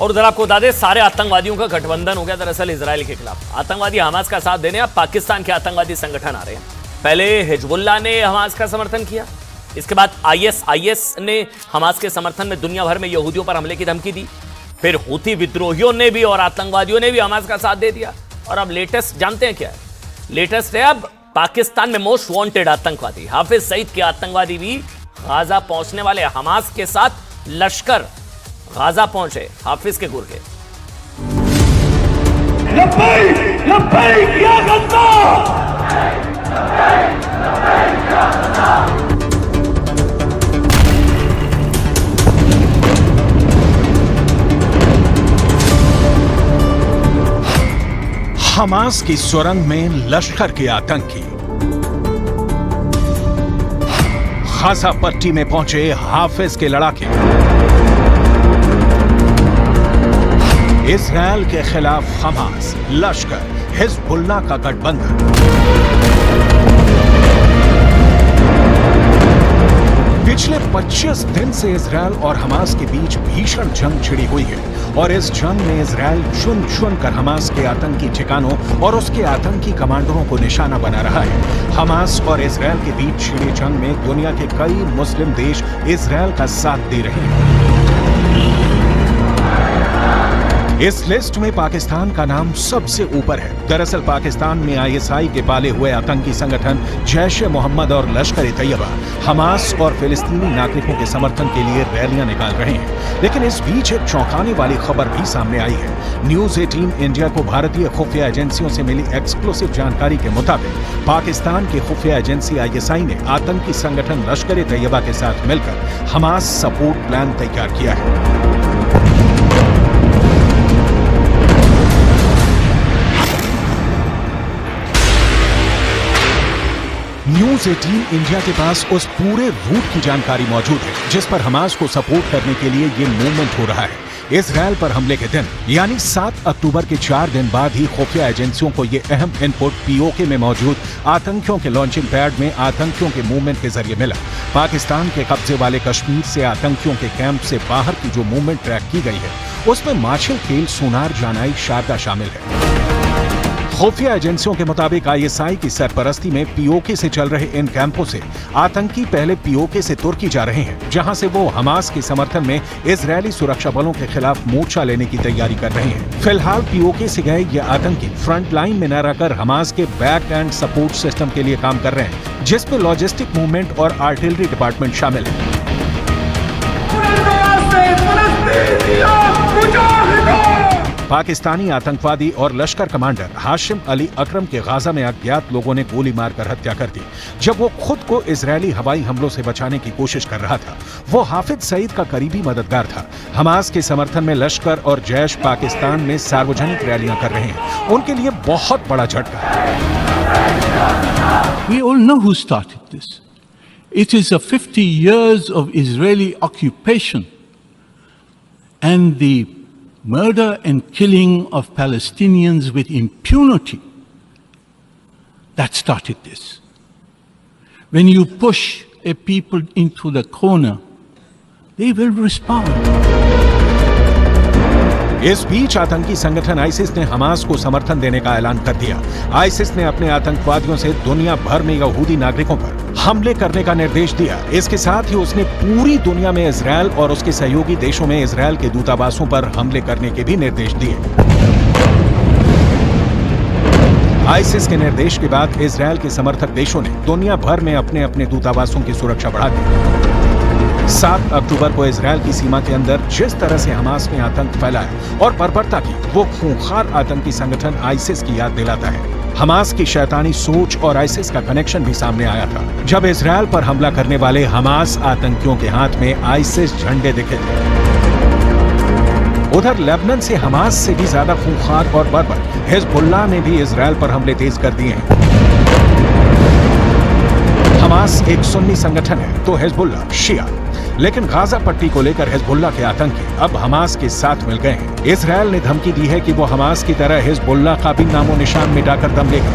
और उधर आपको बता दें, सारे आतंकवादियों का गठबंधन हो गया दरअसल इजराइल के खिलाफ। आतंकवादी हमास का साथ देने अब पाकिस्तान के आतंकवादी संगठन आ रहे हैं। पहले हिजबुल्लाह ने हमास का समर्थन किया, इसके बाद आईएस ने हमास के समर्थन में दुनिया भर में यहूदियों पर हमले की धमकी दी। फिर हूथी विद्रोहियों ने भी और आतंकवादियों ने भी हमास का साथ दे दिया। और अब लेटेस्ट जानते हैं क्या है? लेटेस्ट है अब पाकिस्तान में मोस्ट वांटेड आतंकवादी हाफिज सईद के आतंकवादी भी गाजा पहुंचने वाले। हमास के साथ लश्कर गाजा पहुंचे हाफिज के गुर्गे। हमास की सुरंग में लश्कर के आतंकी गाजा पट्टी में पहुंचे हाफिज के लड़ाके। इजराइल के खिलाफ हमास, लश्कर, हिजबुल्लाह का गठबंधन। पिछले 25 दिन से इजराइल और हमास के बीच भीषण जंग छिड़ी हुई है और इस जंग में इजराइल चुन चुन कर हमास के आतंकी ठिकानों और उसके आतंकी कमांडरों को निशाना बना रहा है। हमास और इजराइल के बीच छिड़ी जंग में दुनिया के कई मुस्लिम देश इजराइल का साथ दे रहे हैं। इस लिस्ट में पाकिस्तान का नाम सबसे ऊपर है। दरअसल पाकिस्तान में आईएसआई के पाले हुए आतंकी संगठन जैश-ए-मोहम्मद और लश्कर-ए-तैयबा हमास और फिलिस्तीनी नागरिकों के समर्थन के लिए रैलियां निकाल रहे हैं। लेकिन इस बीच एक चौंकाने वाली खबर भी सामने आई है। न्यूज 18 इंडिया को भारतीय खुफिया एजेंसियों से मिली एक्सक्लूसिव जानकारी के मुताबिक पाकिस्तान की खुफिया एजेंसी आईएसआई ने आतंकी संगठन लश्कर-ए-तैयबा के साथ मिलकर हमास सपोर्ट प्लान तैयार किया है। न्यूज 18 इंडिया के पास उस पूरे रूट की जानकारी मौजूद है जिस पर हमास को सपोर्ट करने के लिए ये मूवमेंट हो रहा है। इजराइल पर हमले के दिन यानी 7 अक्टूबर के 4 दिन बाद ही खुफिया एजेंसियों को ये अहम इनपुट पीओके में मौजूद आतंकियों के लॉन्चिंग पैड में आतंकियों के मूवमेंट के जरिए मिला। पाकिस्तान के कब्जे वाले कश्मीर से आतंकियों के कैंप से बाहर की जो मूवमेंट ट्रैक की गई है उसमें माछिल खेल, सोनार, जानाई, शारदा शामिल है। खुफिया एजेंसियों के मुताबिक आईएसआई की सरपरस्ती में पीओके से चल रहे इन कैंपों से आतंकी पहले पीओके से तुर्की जा रहे हैं, जहां से वो हमास के समर्थन में इजरायली सुरक्षा बलों के खिलाफ मोर्चा लेने की तैयारी कर रहे हैं। फिलहाल पीओके से गए ये आतंकी फ्रंट लाइन में न रहकर हमास के बैक एंड सपोर्ट सिस्टम के लिए काम कर रहे हैं, जिसमें लॉजिस्टिक मूवमेंट और आर्टिलरी डिपार्टमेंट शामिल है। पाकिस्तानी आतंकवादी और लश्कर कमांडर हाशिम अली अकरम के गाजा में अज्ञात लोगों ने गोली मारकर हत्या कर दी जब वो खुद को इजरायली हवाई हमलों से बचाने की कोशिश कर रहा था। वो हाफिज सईद का करीबी मददगार था। हमास के समर्थन में लश्कर और जैश पाकिस्तान में सार्वजनिक रैलियां कर रहे हैं। उनके लिए बहुत बड़ा झटका है। We all know who started this. It is a 50 years of Israeli occupation and the murder and killing of Palestinians with impunity that started this. When you push a people into the corner, they will respond. इस बीच आतंकी संगठन ISIS ने Hamas को समर्थन देने का ऐलान कर दिया। आईसिस ने अपने आतंकवादियों से दुनिया भर में यहूदी नागरिकों पर हमले करने का निर्देश दिया। इसके साथ ही उसने पूरी दुनिया में इजरायल और उसके सहयोगी देशों में इजरायल के दूतावासों पर हमले करने के भी निर्देश दिए। आईसिस के निर्देश के बाद इजरायल के समर्थक देशों ने दुनिया भर में अपने अपने दूतावासों की सुरक्षा बढ़ा दी। 7 अक्टूबर को इजरायल की सीमा के अंदर जिस तरह से हमास ने आतंक फैलाया और बर्बरता की, वो खूंखार आतंकी संगठन आईसिस की याद दिलाता है। हमास की शैतानी सोच और आईसिस का कनेक्शन भी सामने आया था जब इजरायल पर हमला करने वाले हमास आतंकियों के हाथ में आईसिस झंडे दिखे थे। उधर लेबनान से हमास से भी ज्यादा खूंखार और बर्बर हिजबुल्लाह ने भी इजरायल पर हमले तेज कर दिए हैं। हमास एक सुन्नी संगठन है तो हिजबुल्लाह शिया, लेकिन गाजा पट्टी को लेकर हिजबुल्लाह के आतंकी अब हमास के साथ मिल गए हैं। इजरायल ने धमकी दी है कि वो हमास की तरह हिजबुल्लाह का भी नामो निशान मिटाकर दम लेगा।